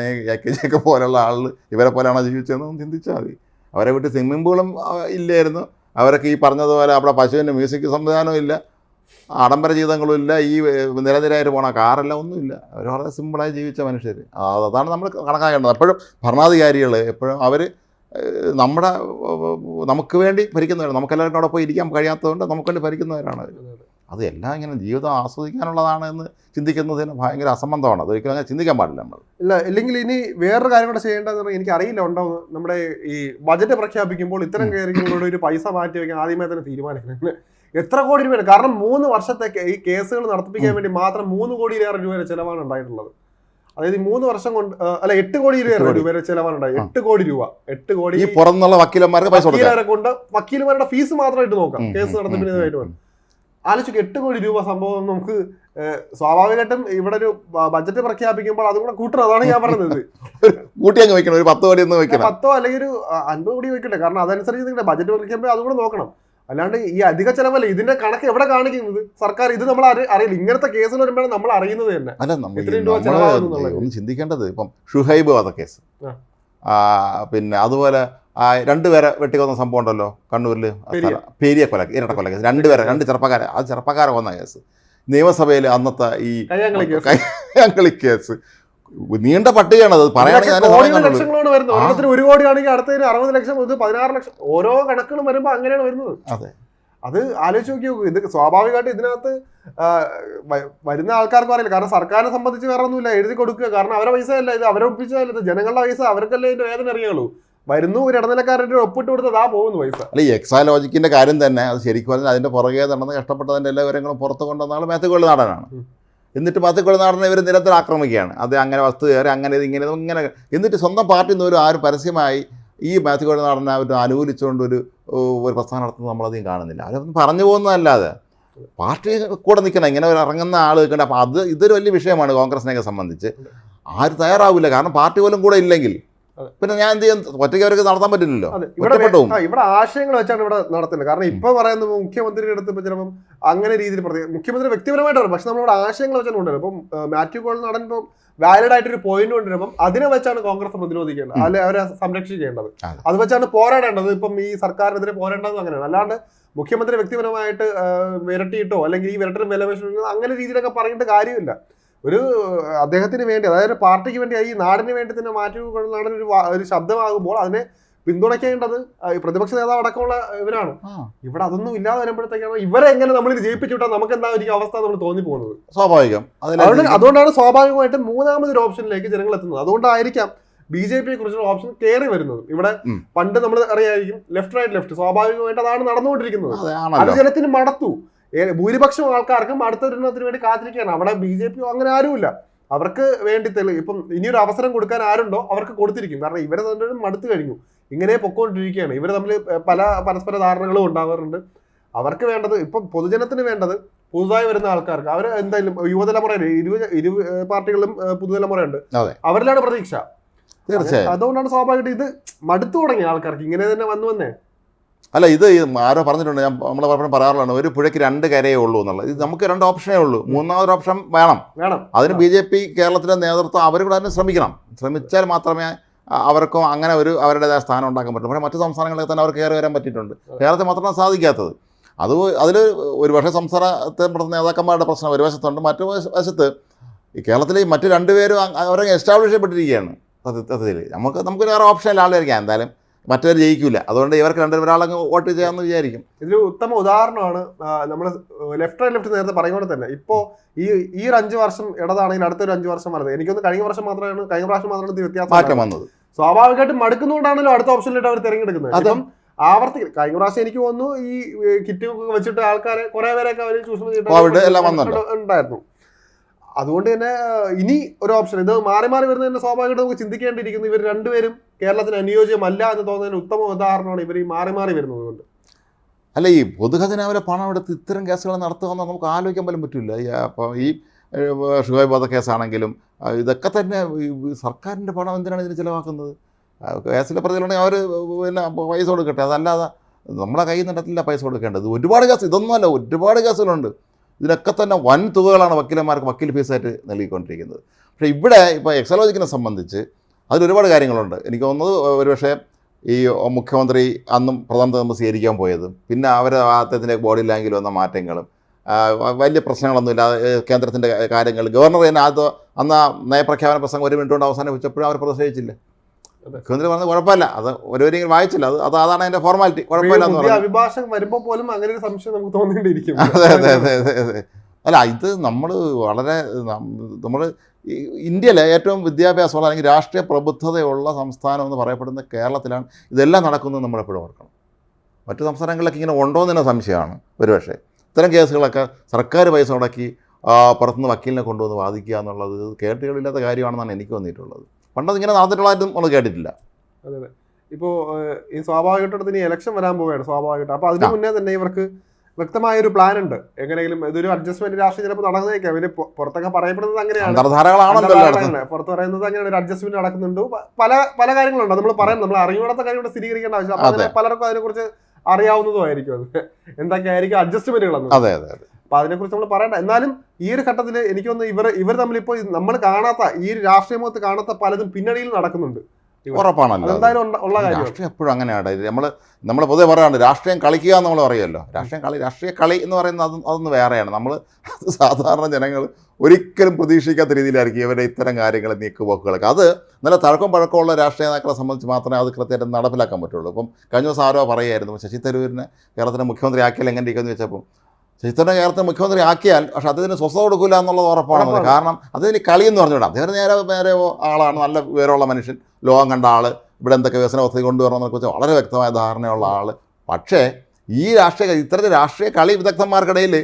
ഒക്കെ പോലുള്ള ആളുകൾ ഇവരെ പോലെയാണോ ജീവിച്ചതെന്ന് ചിന്തിച്ചാൽ മതി. അവരെ വീട്ടിൽ സ്വിമ്മിംഗ് പൂളും ഇല്ലായിരുന്നു. അവരൊക്കെ ഈ പറഞ്ഞതുപോലെ അവിടെ പശുവിൻ്റെ മ്യൂസിക് സംവിധാനവും ഇല്ല, ആഡംബര ജീവിതങ്ങളും ഇല്ല, ഈ നിരനിരായിട്ട് പോണ കാറെല്ലാം ഒന്നുമില്ല. അവർ വളരെ സിമ്പിളായി ജീവിച്ച മനുഷ്യർ. അതാണ് നമ്മൾ കണക്കാക്കേണ്ടത്. എപ്പോഴും ഭരണാധികാരികൾ എപ്പോഴും അവർ നമുക്ക് വേണ്ടി ഭരിക്കുന്നവരാണ്. നമുക്കെല്ലാവർക്കും അവിടെ പോയി ഇരിക്കാൻ കഴിയാത്തതുകൊണ്ട് നമുക്ക് വേണ്ടി ഭരിക്കുന്നവരാണ്. അത് എല്ലാം ഇങ്ങനെ ജീവിതം ആസ്വദിക്കാനുള്ളതാണ് എന്ന് ചിന്തിക്കുന്നതിന് ഭയങ്കര അസംബന്ധമാണ്. അതൊരിക്കലും അങ്ങനെ ചിന്തിക്കാൻ പാടില്ല നമ്മൾ. ഇല്ലെങ്കിൽ ഇനി വേറൊരു കാര്യം കൂടെ ചെയ്യേണ്ടതെന്ന് എനിക്ക് അറിയില്ല ഉണ്ടോ. നമ്മുടെ ഈ ബജറ്റ് പ്രഖ്യാപിക്കുമ്പോൾ ഇത്തരം കാര്യങ്ങളോട് ഒരു പൈസ മാറ്റി വയ്ക്കാൻ ആദ്യമേ തന്നെ തീരുമാനിക്കണം. എത്ര കോടി രൂപയാണ്? കാരണം 3 വർഷത്തേക്ക് ഈ കേസുകൾ നടത്തിപ്പിക്കാൻ വേണ്ടി മാത്രം 3 കോടിയിലേറെ രൂപ ചിലവാണ് ഉണ്ടായിട്ടുള്ളത്. അതായത് 3 വർഷം കൊണ്ട് 8 കോടി രൂപ ചിലവാണ് ഉണ്ടായത്. 8 കോടി രൂപ 8 കോടി ഈ പുറന്നുള്ള വക്കീലന്മാർക്ക് പൈസ കൊണ്ട് വക്കീലന്മാരുടെ ഫീസ് മാത്രമായിട്ട് നോക്കാം. കേസ് നടത്തിപ്പിനായിട്ട് വേണം ആലോചിക്കുക. 8 കോടി രൂപ സംഭവം നമുക്ക് സ്വാഭാവികമായിട്ടും ഇവിടെ ഒരു ബജറ്റ് പ്രഖ്യാപിക്കുമ്പോൾ അതും കൂടെ കൂട്ടണം. അതാണ് ഞാൻ പറഞ്ഞത്. കൂട്ടി അങ്ങ് വെക്കണം. ഒരു 10 കോടി ഒന്ന് വെക്കണം, 10 അല്ലെങ്കിൽ ഒരു 50 കോടി വെക്കട്ടെ. കാരണം അതനുസരിച്ച് നിങ്ങളുടെ ബജറ്റ് പ്രഖ്യാപിക്കുമ്പോൾ അതും കൂടെ നോക്കണം. അല്ലാണ്ട് ഈ അധിക ചെലവല്ല. ഇതിന്റെ കണക്ക് എവിടെ കാണിക്കുന്നത് സർക്കാർ? ഇത് നമ്മൾ അറിയില്ല. ഇങ്ങനത്തെ കേസുകൾ വരുമ്പോഴാണ് നമ്മൾ അറിയുന്നത് തന്നെ. ഇത്രയും രൂപ ചെലവാകുന്നുള്ളത് ഒന്ന് ചിന്തിക്കേണ്ടത്. ഇപ്പം ഷുഹൈബ് വധക്കേസ്, പിന്നെ അതുപോലെ 2 പേരെ വെട്ടിക്കൊന്ന സംഭവം ഉണ്ടല്ലോ കണ്ണൂരിൽ, പെരിയ കൊലക്ക്, ഇരട്ടക്കൊലക്കേസ്. 2 പേരെ 2 ചെറുപ്പക്കാരെ, അത് ചെറുപ്പക്കാരെ കൊന്ന കേസ്. നിയമസഭയിൽ അന്നത്തെ ഈ കയ്യാങ്കളി കേസ് നീണ്ട പട്ടികയാണത്. ലക്ഷങ്ങളോട് വരുന്നത്. ഓരോരുത്തർ 1 കോടി ആണെങ്കിൽ അടുത്തതിന് 60 ലക്ഷം, 16 ലക്ഷം, ഓരോ കണക്കുകളും വരുമ്പോൾ അങ്ങനെയാണ് വരുന്നത്. അതെ, അത് ആലോചിച്ച് നോക്കി നോക്കൂ. ഇത് സ്വാഭാവികമായിട്ട് ഇതിനകത്ത് വരുന്ന ആൾക്കാർക്ക് അറിയില്ല. കാരണം സർക്കാരിനെ സംബന്ധിച്ച് വേറെ ഒന്നുമില്ല, എഴുതി കൊടുക്കുക. കാരണം അവരെ പൈസ അല്ല ഇത്, അവരെ ഒപ്പിച്ചതല്ല ഇത്, ജനങ്ങളുടെ പൈസ. അവർക്കല്ലേ ഇതിന്റെ വേദന അറിയുള്ളൂ. വരുന്നു, ഒരു ഇടനിലക്കാരൻ്റെ ഒപ്പിട്ട് കൊടുത്തത് പോകുന്നു പൈസ. അല്ല, ഈ എക്സാലോജിക്കിന്റെ കാര്യം തന്നെ അത് ശരിക്കും പറഞ്ഞാൽ അതിന്റെ പുറകെ നടന്ന് കഷ്ടപ്പെട്ടതിന്റെ എല്ലാ വിവരങ്ങളും പുറത്ത് കൊണ്ടുവന്നാൾ മാത്യു കൊള്ളുനാടനാണ്. എന്നിട്ട് മാത്യു കൊള്ളുനാടനെ ഇവർ നിരന്തരം ആക്രമിക്കുകയാണ്. അത് അങ്ങനെ വസ്തു കയറി അങ്ങനെ ഇങ്ങനെ. എന്നിട്ട് സ്വന്തം പാർട്ടിയിൽ നിന്ന് ഒരു ആരും പരസ്യമായി ഈ മാത്യു കൊള്ളുനാടനെ അവർ അനുകൂലിച്ചുകൊണ്ട് ഒരു പ്രസ്ഥാനം നടത്തുന്നത് നമ്മളധികം കാണുന്നില്ല. അവരൊന്നും പറഞ്ഞു പോകുന്നതല്ലാതെ പാർട്ടി കൂടെ നിൽക്കണം, ഇങ്ങനെ ഒരു ഇറങ്ങുന്ന ആൾ നിൽക്കണം. അപ്പോൾ ഇതൊരു വലിയ വിഷയമാണ് കോൺഗ്രസിനെയൊക്കെ സംബന്ധിച്ച്. ആരും തയ്യാറാവില്ല. കാരണം പാർട്ടി പോലും കൂടെ ഇല്ലെങ്കിൽ പിന്നെ ഞാൻ എന്ത് ചെയ്യാൻ? ഒറ്റയ്ക്ക് അവർക്ക് നടത്താൻ പറ്റില്ലല്ലോ. ഇവിടെ ആശയങ്ങൾ വെച്ചാണ് ഇവിടെ നടത്തുന്നത്. കാരണം ഇപ്പൊ പറയുന്നത് മുഖ്യമന്ത്രിയുടെ അടുത്ത് ഇപ്പൊ ചിലപ്പം അങ്ങനെ രീതിയിൽ മുഖ്യമന്ത്രി വ്യക്തിപരമായിട്ട് പറയും. പക്ഷെ നമ്മളിവിടെ ആശയങ്ങൾ വെച്ചാണ് കൊണ്ടുവരും. ഇപ്പം മാത്യു കൊള്ളുനാടൻ ഇപ്പം വാലിഡ് ആയിട്ടൊരു പോയിന്റ് കൊണ്ടുവരുമ്പം അതിനെ വെച്ചാണ് കോൺഗ്രസ് പ്രതിരോധിക്കേണ്ടത്, അല്ലെ അവരെ സംരക്ഷിക്കേണ്ടത്. അത് വെച്ചാണ് പോരാടേണ്ടത്. ഇപ്പം ഈ സർക്കാരിനെതിരെ പോരേണ്ടതും അങ്ങനെയാണ്. അല്ലാണ്ട് മുഖ്യമന്ത്രി വ്യക്തിപരമായിട്ട് വിരട്ടിയിട്ടോ അല്ലെങ്കിൽ ഈ വിരട്ടലും വിലപേശോ അങ്ങനെ രീതിയിലൊക്കെ പറഞ്ഞിട്ട് കാര്യമില്ല. ഒരു അദ്ദേഹത്തിന് വേണ്ടി, അതായത് പാർട്ടിക്ക് വേണ്ടി, ഈ നാടിന് വേണ്ടി തന്നെ മാത്യു കൊള്ളുനാടൻ ഒരു ശബ്ദമാകുമ്പോൾ അതിനെ പിന്തുണയ്ക്കേണ്ടത് പ്രതിപക്ഷ നേതാവ് അടക്കമുള്ള ഇവരാണ്. ഇവിടെ അതൊന്നും ഇല്ലാതെ വരുമ്പോഴത്തേക്കാണ് ഇവരെ എങ്ങനെ നമ്മളിത് ജയിപ്പിച്ചു വിട്ടാൽ നമുക്ക് എന്താ ഒരു അവസ്ഥ നമ്മൾ തോന്നി പോകുന്നത്. സ്വാഭാവികം. അതുകൊണ്ടാണ് സ്വാഭാവികമായിട്ടും മൂന്നാമതൊരു ഓപ്ഷനിലേക്ക് ജനങ്ങൾ എത്തുന്നത്. അതുകൊണ്ടായിരിക്കാം BJP കുറിച്ചുള്ള ഓപ്ഷൻ കയറി വരുന്നത്. ഇവിടെ പണ്ട് നമ്മൾ അറിയായിരിക്കും ലെഫ്റ്റ് റൈറ്റ് ലെഫ്റ്റ്, സ്വാഭാവികമായിട്ട് അതാണ് നടന്നുകൊണ്ടിരിക്കുന്നത്. അത് ജനത്തിന് മടത്തു. ഭൂരിപക്ഷം ആൾക്കാർക്കും അടുത്തൊരെണ്ണത്തിന് വേണ്ടി കാത്തിരിക്കുകയാണ്. അവിടെ BJP അങ്ങനെ ആരുമില്ല. അവർക്ക് വേണ്ടി ഇപ്പം ഇനിയൊരു അവസരം കൊടുക്കാൻ ആരുണ്ടോ അവർക്ക് കൊടുത്തിരിക്കും. കാരണം ഇവരെ തന്നെ മടുത്തു കഴിഞ്ഞു, ഇങ്ങനെ പൊക്കോണ്ടിരിക്കുകയാണ്. ഇവർ തമ്മിൽ പരസ്പര ധാരണകളും ഉണ്ടാവാറുണ്ട്. അവർക്ക് വേണ്ടത് ഇപ്പം പൊതുജനത്തിന് വേണ്ടത് പുതുതായി വരുന്ന ആൾക്കാർക്ക്. അവർ എന്തായാലും യുവതലമുറയിൽ 20 പാർട്ടികളും പുതുതലമുറയുണ്ട്, അവരിലാണ് പ്രതീക്ഷ. അതുകൊണ്ടാണ് സ്വാഭാവികമായിട്ട് ഇത് മടുത്തു തുടങ്ങി ആൾക്കാർക്ക് ഇങ്ങനെ തന്നെ വന്നേ. അല്ല, ഇത് ആരോ പറഞ്ഞിട്ടുണ്ട്, ഞാൻ നമ്മൾ പലപ്പോഴും പറയാറുള്ളതാണ്, ഒരു പുഴയ്ക്ക് 2 കരയേ ഉള്ളൂ എന്നുള്ളത്. ഇത് നമുക്ക് 2 ഓപ്ഷനേ ഉള്ളൂ. മൂന്നാമതൊരു ഓപ്ഷൻ വേണം. അതിന് BJP കേരളത്തിലെ നേതൃത്വം അവർ കൂടെ അതിന് ശ്രമിച്ചാൽ മാത്രമേ അവർക്കും അങ്ങനെ അവരുടേതായ സ്ഥാനം ഉണ്ടാക്കാൻ പറ്റും. പക്ഷേ മറ്റു സംസ്ഥാനങ്ങളിൽ തന്നെ അവർക്ക് കയറി വരാൻ പറ്റിയിട്ടുണ്ട്. കേരളത്തിൽ മാത്രമാണ് സാധിക്കാത്തത്. അതിൽ ഒരു പക്ഷേ സംസ്ഥാനത്തെ നേതാക്കന്മാരുടെ പ്രശ്നം ഒരു വശത്തുണ്ട്. മറ്റു വശത്ത് ഈ കേരളത്തിൽ മറ്റു 2 പേരും അവരെ എസ്റ്റാബ്ലിഷ് ചെയ്യപ്പെട്ടിരിക്കുകയാണ്. സത്യത്തിൽ നമുക്കൊരു വേറെ ഓപ്ഷനിൽ ആളായിരിക്കാം. എന്തായാലും മറ്റവർ ജയിക്കില്ല. അതുകൊണ്ട് ഇവർക്ക് രണ്ടുപേരും ഒരാളങ്ങ് വോട്ട് ചെയ്യാമെന്ന് വിചാരിക്കും. ഇതിലൊരു ഉത്തമ ഉദാഹരണമാണ് നമ്മൾ ലെഫ്റ്റ് തന്നെ പറയുമ്പോൾ തന്നെ ഇപ്പോൾ ഈ ഒരു 5 വർഷം ഇടതാണെങ്കിൽ അടുത്തൊരു 5 വർഷം വരുന്നത്. എനിക്കൊന്ന് കഴിഞ്ഞ പ്രാവശ്യം മാത്രമാണ് വ്യത്യാസം മാറ്റം വന്നത്. സ്വാഭാവികമായിട്ടും മടുക്കുന്നതുകൊണ്ടാണല്ലോ അടുത്ത ഓപ്ഷനിലിട്ട് അവർ തിരഞ്ഞെടുക്കുന്നത്. അപ്പം കഴിഞ്ഞ പ്രാവശ്യം എനിക്ക് തോന്നുന്നു ഈ കിറ്റ് വെച്ചിട്ട് ആൾക്കാരെ കുറെ പേരൊക്കെ അവർ ചൂഷണം ചെയ്തിട്ട് ഉണ്ടായിരുന്നു. അതുകൊണ്ട് തന്നെ ഇനി ഒരു ഓപ്ഷൻ ഇത് മാറി വരുന്നതിന് സ്വാഭാവികമായിട്ട് നമുക്ക് ചിന്തിക്കേണ്ടിയിരിക്കുന്നു. ഇവർ രണ്ടുപേരും കേരളത്തിന് അനുയോജ്യമല്ല എന്ന് തോന്നുന്നതിന് ഉത്തമ ഉദാഹരണമാണ് ഇവർ ഈ മാറി വരുന്നത് കൊണ്ട്. അല്ല, ഈ പൊതുഖജനാവിലെ പണം എടുത്ത് ഇത്തരം കേസുകൾ നടത്തുകയെന്ന് നമുക്ക് ആലോചിക്കാൻ പോലും പറ്റില്ല. അപ്പോൾ ഈ ഷുഹൈബ് വധക്കേസാണെങ്കിലും ഇതൊക്കെ തന്നെ സർക്കാരിൻ്റെ പണം എന്തിനാണ് ഇതിന് ചിലവാക്കുന്നത്? കേസിലെ പ്രതികളുണ്ടെങ്കിൽ അവർ പിന്നെ പൈസ കൊടുക്കട്ടെ, അതല്ലാതെ നമ്മളെ കയ്യിൽ നിന്നിട്ടില്ല പൈസ കൊടുക്കേണ്ടത്. ഒരുപാട് കേസ്, ഇതൊന്നുമല്ല, ഒരുപാട് കേസുകളുണ്ട്. ഇതിനൊക്കെ തന്നെ വൻ തുകകളാണ് വക്കീലന്മാർക്ക് വക്കീൽ ഫീസായിട്ട് നൽകിക്കൊണ്ടിരിക്കുന്നത്. പക്ഷേ ഇവിടെ ഇപ്പോൾ എക്സലോജിക്കിനെ സംബന്ധിച്ച് അതിലൊരുപാട് കാര്യങ്ങളുണ്ട്. എനിക്ക് തോന്നുന്നത് ഒരുപക്ഷെ ഈ മുഖ്യമന്ത്രി അന്നും പ്രധാനമന്ത്രി സ്വീകരിക്കാൻ പോയതും പിന്നെ അവർ അദ്ദേഹത്തിൻ്റെ ബോഡി ലാംഗ്വേജിൽ വന്ന മാറ്റങ്ങളും വലിയ പ്രശ്നങ്ങളൊന്നുമില്ല. കേന്ദ്രത്തിൻ്റെ കാര്യങ്ങൾ ഗവർണർ തന്നെ അന്ന് ആ നയപ്രഖ്യാപന പ്രസംഗം 1 മിനിറ്റ് കൊണ്ട് അവസാനിപ്പിച്ചപ്പോഴും അവർ പ്രതിഷേധിച്ചില്ല. മുഖ്യമന്ത്രി പറഞ്ഞത് കുഴപ്പമില്ല, അത് ഓരോരെങ്കിലും വായിച്ചില്ല, അതാണ് അതിൻ്റെ ഫോർമാലിറ്റി, കുഴപ്പമില്ല എന്ന് പറഞ്ഞു. അഭിഭാഷകൻ വരുമ്പോൾ പോലും അങ്ങനെ ഒരു സംശയം നമുക്ക് തോന്നിയിരിക്കും. അതെ. അല്ല, ഇത് നമ്മൾ വളരെ നമ്മൾ ഇന്ത്യയിലെ ഏറ്റവും വിദ്യാഭ്യാസമുള്ള അല്ലെങ്കിൽ രാഷ്ട്രീയ പ്രബുദ്ധതയുള്ള സംസ്ഥാനം എന്ന് പറയപ്പെടുന്ന കേരളത്തിലാണ് ഇതെല്ലാം നടക്കുന്നത്. നമ്മളെപ്പോഴും ഓർക്കണം. മറ്റു സംസ്ഥാനങ്ങളിലൊക്കെ ഇങ്ങനെ ഉണ്ടോ എന്ന് തന്നെ സംശയമാണ്. ഒരുപക്ഷെ ഇത്തരം കേസുകളൊക്കെ സർക്കാർ പൈസ മുടക്കി പുറത്തുനിന്ന് വക്കീലിനെ കൊണ്ടുവന്ന് വാദിക്കുക എന്നുള്ളത് കേട്ടുകളില്ലാത്ത കാര്യമാണെന്നാണ് എനിക്ക് തോന്നിയിട്ടുള്ളത്. പണ്ടത് ഇങ്ങനെ നടന്നിട്ടുള്ളതായിട്ടും നമ്മൾ കേട്ടിട്ടില്ല. അതെ. ഇപ്പോൾ ഈ സ്വാഭാവികമായിട്ട് ഇനി ഇലക്ഷൻ വരാൻ പോവുകയാണ് സ്വാഭാവികമായിട്ട്. അപ്പോൾ അതിന് മുന്നേ തന്നെ ഇവർക്ക് വ്യക്തമായൊരു പ്ലാൻ ഉണ്ട്. എങ്ങനെയെങ്കിലും ഇതൊരു അഡ്ജസ്റ്റ്മെന്റ് രാഷ്ട്രീയം ചിലപ്പോൾ നടന്നേക്കാം. ഇവര് പുറത്തൊക്കെ പറയപ്പെടുന്നത് അങ്ങനെയാണ്, പുറത്ത് പറയുന്നത് അങ്ങനെയാണ്, ഒരു അഡ്ജസ്റ്റ്മെന്റ് നടക്കുന്നുണ്ട്. പല കാര്യങ്ങളുണ്ട് നമ്മൾ പറയാം. നമ്മൾ അറിയാത്ത കാര്യം ഇവിടെ സ്ഥിരീകരിക്കേണ്ട ആവശ്യം. അപ്പോൾ പലർക്കും അതിനെക്കുറിച്ച് അറിയാവുന്നതുമായിരിക്കും. അത് എന്തൊക്കെയായിരിക്കും അഡ്ജസ്റ്റ്മെന്റുകളെന്ന്. അപ്പൊ അതിനെക്കുറിച്ച് നമ്മൾ പറയണ്ട. എന്നാലും ഈ ഒരു ഘട്ടത്തിൽ എനിക്കൊന്ന് ഇവർ തമ്മിലിപ്പോൾ നമ്മൾ കാണാത്ത ഈ ഒരു രാഷ്ട്രീയ മുഖത്ത് കാണാത്ത പലതും പിന്നണിയിൽ നടക്കുന്നുണ്ട്. ഉറപ്പാണല്ലോ, രാഷ്ട്രീയം എപ്പോഴും അങ്ങനെയാണ്. നമ്മൾ പൊതുവെ പറയാറുണ്ട് രാഷ്ട്രീയം കളിക്കുക എന്ന് നമ്മൾ പറയുമല്ലോ. രാഷ്ട്രീയ കളി എന്ന് പറയുന്നത് അതൊന്ന് വേറെയാണ്. നമ്മൾ സാധാരണ ജനങ്ങൾ ഒരിക്കലും പ്രതീക്ഷിക്കാത്ത രീതിയിലായിരിക്കും ഇവരുടെ ഇത്തരം കാര്യങ്ങൾ നീക്കുപോക്കുകളൊക്കെ. അത് നല്ല തഴക്കം പഴക്കമുള്ള രാഷ്ട്രീയ നേതാക്കളെ സംബന്ധിച്ച് മാത്രമേ അത് കൃത്യമായിട്ട് നടപ്പിലാക്കാൻ പറ്റുള്ളൂ. ഇപ്പം കഴിഞ്ഞ ദിവസം ആരോ പറയുമായിരുന്നു ശശി തരൂരിനെ കേരളത്തിൻ്റെ മുഖ്യമന്ത്രി ആക്കിയാൽ എങ്ങനെ ഇരിക്കുമെന്ന് ചോദിച്ചപ്പോൾ ശശി തരൂരിനെ കേരളത്തിൻ്റെ മുഖ്യമന്ത്രി ആക്കിയാൽ പക്ഷേ അദ്ദേഹത്തിന് സ്വസ്ഥത കൊടുക്കില്ല എന്നുള്ളത് ഉറപ്പാണ്. കാരണം അതിന് കളിയെന്ന് പറഞ്ഞുകൂടാ. അദ്ദേഹം നേരെ ആളാണ്, നല്ല വിവരമുള്ള മനുഷ്യൻ, ലോകം കണ്ട ആൾ, ഇവിടെ എന്തൊക്കെ വികസന പദ്ധതി കൊണ്ടുവരണമെന്നതിനെ കുറിച്ച് വളരെ വ്യക്തമായ ധാരണയുള്ള ആൾ. പക്ഷേ ഈ ഇത്തരത്തിൽ രാഷ്ട്രീയ കളി വിദഗ്ധന്മാർക്കിടയിൽ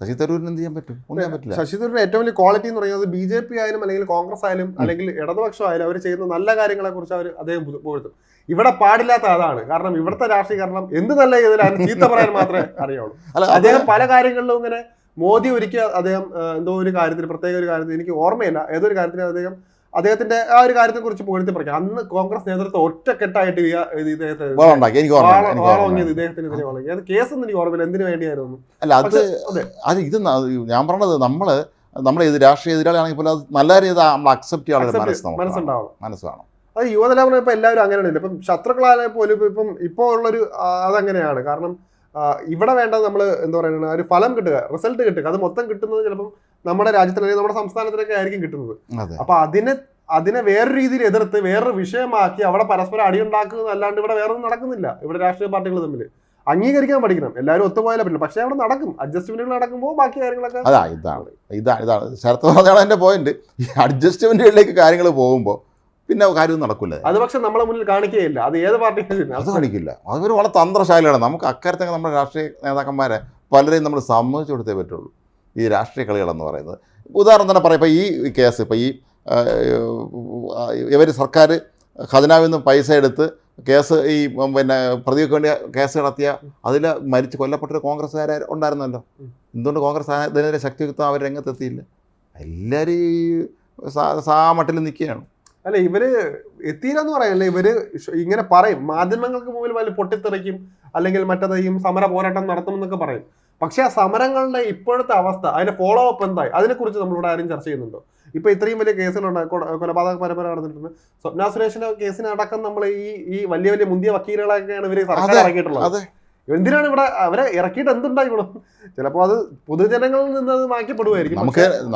ശശി തരൂരിന് എന്ത് ചെയ്യാൻ പറ്റും? ഒന്നും ചെയ്യാൻ പറ്റില്ല. ശശി തരൂരിന് ഏറ്റവും വലിയ ക്വാളിറ്റി എന്ന് പറയുന്നത് BJP ആയാലും അല്ലെങ്കിൽ കോൺഗ്രസ് ആയാലും അല്ലെങ്കിൽ ഇടതുപക്ഷം ആയാലും അവർ ചെയ്യുന്ന നല്ല കാര്യങ്ങളെ കുറിച്ച് അദ്ദേഹം പുകഴ്ത്തും. ഇവിടെ പാടില്ലാത്ത അതാണ്. കാരണം ഇവിടുത്തെ രാഷ്ട്രീയകരണം എന്ത് നല്ല ചെയ്താലും ചീത്ത പറയാൻ മാത്രമേ അറിയുള്ളൂ. അദ്ദേഹം പല കാര്യങ്ങളിലും ഇങ്ങനെ മോദി ഒരിക്കൽ അദ്ദേഹം എന്തോ ഒരു കാര്യത്തിൽ, പ്രത്യേക ഒരു കാര്യത്തിൽ, എനിക്ക് ഓർമ്മയില്ല ഏതൊരു കാര്യത്തിന് അദ്ദേഹത്തിന്റെ ആ ഒരു കാര്യത്തെ കുറിച്ച് പുകഴ്ത്തി പറയാം. അന്ന് കോൺഗ്രസ് നേതൃത്വം ഒറ്റക്കെട്ടായിട്ട് ഇദ്ദേഹത്തിനെതിരെ അത് കേസൊന്നും എനിക്ക് ഓർമ്മയില്ല എന്തിനു വേണ്ടിയായിരുന്നു. അല്ല, അത് ഇത് ഞാൻ പറഞ്ഞത് നമ്മൾ ഇത് രാഷ്ട്രീയ എതിരാളിയാണെങ്കിൽ പോലും അത് നല്ല രീതിയിൽ നമ്മൾ അക്സെപ്റ്റ് ചെയ്യാനുള്ള മനസ്സാണ്. അത് യുവതലമുറ ഇപ്പം എല്ലാവരും അങ്ങനെയാണ്. ഇപ്പം ശത്രുക്കളായ പോലും ഇപ്പോൾ ഉള്ളൊരു അതങ്ങനെയാണ്. കാരണം ഇവിടെ വേണ്ടത് നമ്മൾ എന്താ പറയുക, ഒരു ഫലം കിട്ടുക, റിസൾട്ട് കിട്ടുക. അത് മൊത്തം കിട്ടുന്നത് ചിലപ്പം നമ്മുടെ രാജ്യത്തിൽ അല്ലെങ്കിൽ നമ്മുടെ സംസ്ഥാനത്തിലൊക്കെ ആയിരിക്കും കിട്ടുന്നത്. അപ്പൊ അതിനെ വേറൊരു രീതിയിൽ എതിർത്ത് വേറൊരു വിഷയമാക്കി അവിടെ പരസ്പരം അടിയുണ്ടാക്കുന്നത് അല്ലാണ്ട് ഇവിടെ വേറൊന്നും നടക്കുന്നില്ല. ഇവിടെ രാഷ്ട്രീയ പാർട്ടികൾ തമ്മിൽ അംഗീകരിക്കാൻ പഠിക്കണം. എല്ലാവരും ഒത്തുപോയാലും പറ്റില്ല. പക്ഷേ അവിടെ നടക്കും, അഡ്ജസ്റ്റ്മെന്റുകൾ നടക്കുമ്പോൾ ബാക്കി കാര്യങ്ങളൊക്കെ. ഇതാണ് ശരത്ത് പറഞ്ഞാണ് എൻ്റെ പോയിന്റ്. ഈ അഡ്ജസ്റ്റ്മെന്റുകളിലേക്ക് കാര്യങ്ങൾ പോകുമ്പോൾ പിന്നെ കാര്യം നടക്കില്ല. അത് പക്ഷെ നമ്മളെ മുന്നിൽ കാണിക്കുകയില്ല. അത് ഏത് പാർട്ടി അത് കാണിക്കില്ല. അതൊരു വളരെ തന്ത്രശാലിയാണ്. നമുക്ക് അക്കാര്യത്തൊക്കെ നമ്മുടെ രാഷ്ട്രീയ നേതാക്കന്മാരെ പലരെയും നമ്മൾ സമ്മതിച്ചു കൊടുത്തേ പറ്റുള്ളൂ ഈ രാഷ്ട്രീയ കളികളെന്ന് പറയുന്നത്. ഉദാഹരണം തന്നെ പറയാം. ഇപ്പോൾ ഈ കേസ്, ഇപ്പോൾ ഇവർ സർക്കാർ ഖജനാവിൽ നിന്ന് പൈസ എടുത്ത് കേസ് പിന്നെ പ്രതിക്ക് വേണ്ടി കേസ് നടത്തിയ അതിൽ കൊല്ലപ്പെട്ടൊരു കോൺഗ്രസ്സുകാർ ഉണ്ടായിരുന്നല്ലോ. എന്തുകൊണ്ട് കോൺഗ്രസ് ഇതിനെതിരെ ശക്തിയുക്തം അവർ രംഗത്തെത്തിയില്ല? എല്ലാവരും സാമട്ടിൽ നിൽക്കുകയാണ്. അല്ല, ഇവര് എത്തിയില്ലെന്ന് പറയല്ലേ, ഇവര് ഇങ്ങനെ പറയും, മാധ്യമങ്ങൾക്ക് മുമ്പിൽ വലിയ പൊട്ടിത്തെറിക്കും, അല്ലെങ്കിൽ മറ്റേതെയും സമര പോരാട്ടം നടത്തുമെന്നൊക്കെ പറയും. പക്ഷെ ആ സമരങ്ങളുടെ ഇപ്പോഴത്തെ അവസ്ഥ, അതിന്റെ ഫോളോ അപ്പ് എന്തായി, അതിനെക്കുറിച്ച് നമ്മളിവിടെ ആരും ചർച്ച ചെയ്യുന്നുണ്ടോ? ഇപ്പൊ ഇത്രയും വലിയ കേസുകളുണ്ട്, കൊലപാതക പരമ്പര നടന്നിട്ടുണ്ട്. സ്വപ്ന സുരേഷിന്റെ കേസിനടക്കം നമ്മൾ ഈ വലിയ വലിയ മുന്തിയ വക്കീലുകളൊക്കെയാണ് ഇവര് സർക്കാർ ഇറക്കിയിട്ടുള്ളത്. എന്തിനാണ് ഇവിടെ അവരെ ഇറക്കിയിട്ട് എന്തുണ്ടായി ഇവിടെ? ചിലപ്പോൾ അത് പൊതുജനങ്ങളിൽ നിന്ന് അത് മാറ്റപ്പെടുമായിരിക്കും.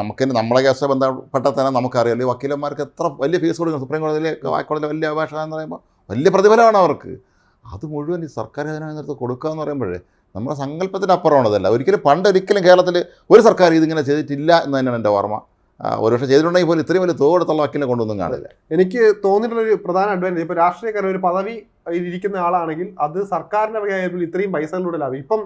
നമുക്ക് നമ്മളെ കേസ് ബന്ധപ്പെട്ടാൽ തന്നെ നമുക്കറിയാം വക്കീലന്മാർക്ക് എത്ര വലിയ ഫീസ് കൊടുക്കണം. സുപ്രീം കോടതിയിലെ ഹൈക്കോടതിയിലെ വലിയ അപേക്ഷ എന്ന് പറയുമ്പോൾ വലിയ പ്രതിഫലമാണ് അവർക്ക്. അത് മുഴുവൻ ഈ സർക്കാർ ഖജനാവിനകത്ത് കൊടുക്കുക എന്ന് പറയുമ്പോഴേ നമ്മുടെ സങ്കല്പത്തിനപ്പുറമാണ് ഇതല്ല. ഒരിക്കലും കേരളത്തിൽ ഒരു സർക്കാർ ഇതിങ്ങനെ ചെയ്തിട്ടില്ല എന്ന് തന്നെയാണ് എൻ്റെ ഓർമ്മ. ഒരുപക്ഷെ ചെയ്തിട്ടുണ്ടെങ്കിൽ പോലും ഇത്രയും വലിയ തുക കൊടുത്തുള്ള വക്കീലിനെ കൊണ്ടൊന്നും കാണില്ല. എനിക്ക് തോന്നിയിട്ടുള്ളൊരു പ്രധാന അഡ്വാൻറ്റേജ്, ഇപ്പോൾ രാഷ്ട്രീയക്കാരൻ ഒരു പദവി ഇരിക്കുന്ന ആളാണെങ്കിൽ അത് സർക്കാരിൻ്റെ വകയായപ്പോൾ ഇത്രയും പൈസകളിലൂടെ ലാഭം. ഇപ്പം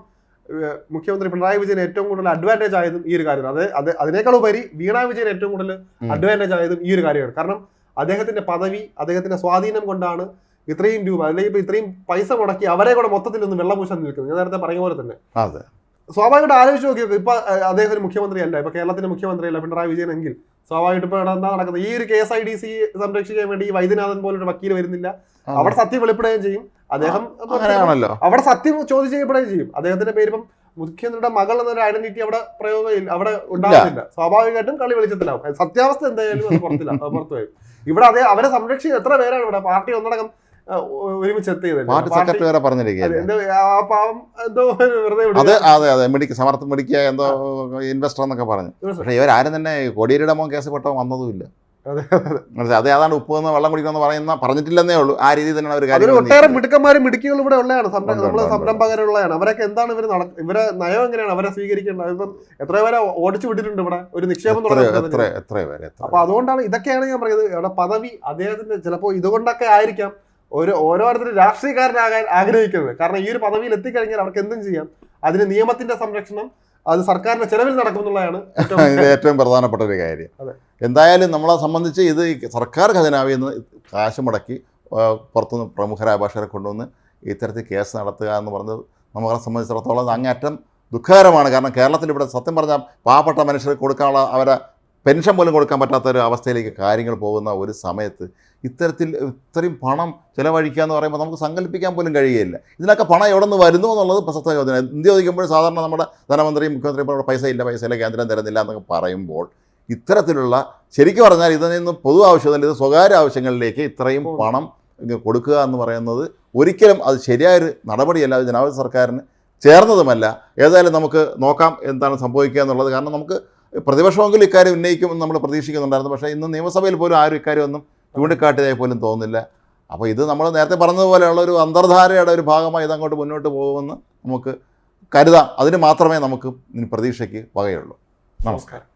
മുഖ്യമന്ത്രി പിണറായി വിജയൻ ഏറ്റവും കൂടുതൽ അഡ്വാൻറ്റേജ് ആയതും ഈ ഒരു കാര്യമാണ്. അതിനേക്കാൾ ഉപരി വീണ വിജയൻ ഏറ്റവും കൂടുതൽ അഡ്വാൻറ്റേജ് ആയതും ഈ ഒരു കാര്യമാണ്. കാരണം അദ്ദേഹത്തിന്റെ പദവി, അദ്ദേഹത്തിന്റെ സ്വാധീനം കൊണ്ടാണ് ഇത്രയും രൂപ അല്ലെങ്കിൽ ഇപ്പൊ ഇത്രയും പൈസ മുടക്കി അവരെ കൂടെ മൊത്തത്തിൽ ഒന്ന് വെള്ളപൂശാൻ നിൽക്കുന്നത്. ഞാൻ നേരത്തെ പറഞ്ഞ പോലെ തന്നെ അതെ, സ്വാഭാവികമായിട്ട് ആലോചിച്ച് നോക്കിയത് ഇപ്പൊ അദ്ദേഹം ഒരു മുഖ്യമന്ത്രി അല്ല, ഇപ്പൊ കേരളത്തിന്റെ മുഖ്യമന്ത്രി അല്ല പിണറായി വിജയൻ എങ്കിൽ സ്വാഭാവികമായിട്ട് ഇപ്പൊ എന്താ നടക്കുന്നത്, ഈ ഒരു KSIDC സംരക്ഷിക്കാൻ വേണ്ടി ഈ വൈദ്യനാഥൻ പോലൊരു വക്കീൽ വരുന്നില്ല, അവിടെ സത്യം വെളിപ്പെടുകയും ചെയ്യും. അദ്ദേഹം അവിടെ സത്യം ചോദ്യം ചെയ്യപ്പെടുകയും ചെയ്യും. അദ്ദേഹത്തിന്റെ പേര് ഇപ്പം മുഖ്യമന്ത്രിയുടെ മകൾ എന്നൊരു ഐഡന്റിറ്റി അവിടെ പ്രയോഗം അവിടെ ഉണ്ടാകുന്നില്ല. സ്വാഭാവികമായിട്ടും കളി വെളിച്ചത്തിലാവും. സത്യാവസ്ഥ എന്തായാലും അത് പുറത്തു വരും. ഇവിടെ അവരെ സംരക്ഷിക്കുന്ന എത്ര പേരാണ് ഇവിടെ പാർട്ടി ഒന്നടങ്കം ഒരുമിച്ച് എത്തിയത്. സമർത്ഥം മെഡിക്കുക എന്തോ ഇൻവെസ്റ്റർ എന്നൊക്കെ പറഞ്ഞു. പക്ഷെ ഇവരാരും തന്നെ കോടിയേരിയുടെ മോൻ കേസ് പെട്ടോ വന്നതുമില്ല. അതെ, അതാണ് ഉപ്പ് എന്ന് വെള്ളം കുടിക്കണമെന്ന് പറഞ്ഞിട്ടില്ലെന്നേ ഉള്ളൂ. ആ രീതിയിൽ തന്നെയാണ് ഒരു കാര്യം. ഒട്ടേറെ മിടുക്കന്മാരും മിടുക്കികളും ഇവിടെ ഉള്ളതാണ്, നമ്മള് സംരംഭകരുള്ളതാണ്. അവരൊക്കെ എന്താണ് ഇവരെ നയം എങ്ങനെയാണ് അവരെ സ്വീകരിക്കേണ്ടത്? ഇപ്പം എത്ര പേരെ ഓടിച്ചു വിട്ടിട്ടുണ്ട് ഇവിടെ ഒരു നിക്ഷേപം തുടങ്ങി. അപ്പൊ അതുകൊണ്ടാണ് ഇതൊക്കെയാണ് ഞാൻ പറയുന്നത്. ഇവിടെ പദവി അദ്ദേഹത്തിന്റെ ചിലപ്പോ ഇതുകൊണ്ടൊക്കെ ആയിരിക്കാം ഓരോരുത്തരും രാഷ്ട്രീയക്കാരനാകാൻ ആഗ്രഹിക്കുന്നത്. കാരണം ഈ ഒരു പദവിയിൽ എത്തിക്കഴിഞ്ഞാൽ അവർക്ക് എന്തും ചെയ്യാം. അതിന് നിയമത്തിന്റെ സംരക്ഷണം അത് സർക്കാരിന്റെ ചെലവിൽ നടക്കുമെന്നുള്ളതാണ് ഏറ്റവും പ്രധാനപ്പെട്ട ഒരു കാര്യം. എന്തായാലും നമ്മളെ സംബന്ധിച്ച് ഇത് സർക്കാർ ഖജനാവിൽ നിന്ന് കാശ് മുടക്കി പുറത്തുനിന്ന് പ്രമുഖരായ ഭാഷകരെ കൊണ്ടുവന്ന് ഇത്തരത്തിൽ കേസ് നടത്തുക എന്ന് പറഞ്ഞത് നമ്മളെ സംബന്ധിച്ചിടത്തോളം അങ്ങേയറ്റം ദുഃഖകരമാണ്. കാരണം കേരളത്തിൽ ഇവിടെ സത്യം പറഞ്ഞാൽ പാവപ്പെട്ട മനുഷ്യർക്ക് കൊടുക്കാനുള്ള അവരെ പെൻഷൻ പോലും കൊടുക്കാൻ പറ്റാത്ത ഒരു അവസ്ഥയിലേക്ക് കാര്യങ്ങൾ പോകുന്ന ഒരു സമയത്ത് ഇത്രയും പണം ചിലവഴിക്കുക എന്ന് പറയുമ്പോൾ നമുക്ക് സങ്കല്പിക്കാൻ പോലും കഴിയുകയില്ല. ഇതിനൊക്കെ പണം എവിടെ നിന്ന് വരുന്നു എന്നുള്ളത് പ്രസക്ത ചോദ്യം. ഇന്ത്യ ചോദിക്കുമ്പോൾ സാധാരണ നമ്മുടെ ധനമന്ത്രിയും മുഖ്യമന്ത്രിയും ഇപ്പോൾ പൈസ ഇല്ല കേന്ദ്രം തരുന്നില്ല എന്നൊക്കെ പറയുമ്പോൾ ഇത്തരത്തിലുള്ള ശരിക്കും പറഞ്ഞാൽ ഇതിൽ നിന്ന് പൊതു ആവശ്യത്തിൽ ഇത് സ്വകാര്യ ആവശ്യങ്ങളിലേക്ക് ഇത്രയും പണം കൊടുക്കുക എന്ന് പറയുന്നത് ഒരിക്കലും അത് ശരിയായൊരു നടപടിയല്ല. ജനാധിപത്യ സർക്കാരിന് ചേർന്നതുമല്ല. ഏതായാലും നമുക്ക് നോക്കാം എന്താണ് സംഭവിക്കുക എന്നുള്ളത്. കാരണം നമുക്ക് പ്രതിപക്ഷമെങ്കിലും ഇക്കാര്യം ഉന്നയിക്കുമെന്ന് നമ്മൾ പ്രതീക്ഷിക്കുന്നുണ്ടായിരുന്നു. പക്ഷേ ഇന്ന് നിയമസഭയിൽ പോലും ആരും ഇക്കാര്യം ഒന്നും ചൂണ്ടിക്കാട്ടിയതായി പോലും തോന്നുന്നില്ല. അപ്പോൾ ഇത് നമ്മൾ നേരത്തെ പറഞ്ഞതുപോലെയുള്ള ഒരു അന്തർധാരയുടെ ഒരു ഭാഗമായി ഇതങ്ങോട്ട് മുന്നോട്ട് പോകുമെന്ന് നമുക്ക് കരുതാം. അതിന് മാത്രമേ നമുക്ക് പ്രതീക്ഷയ്ക്ക് വകയുള്ളൂ. നമസ്കാരം.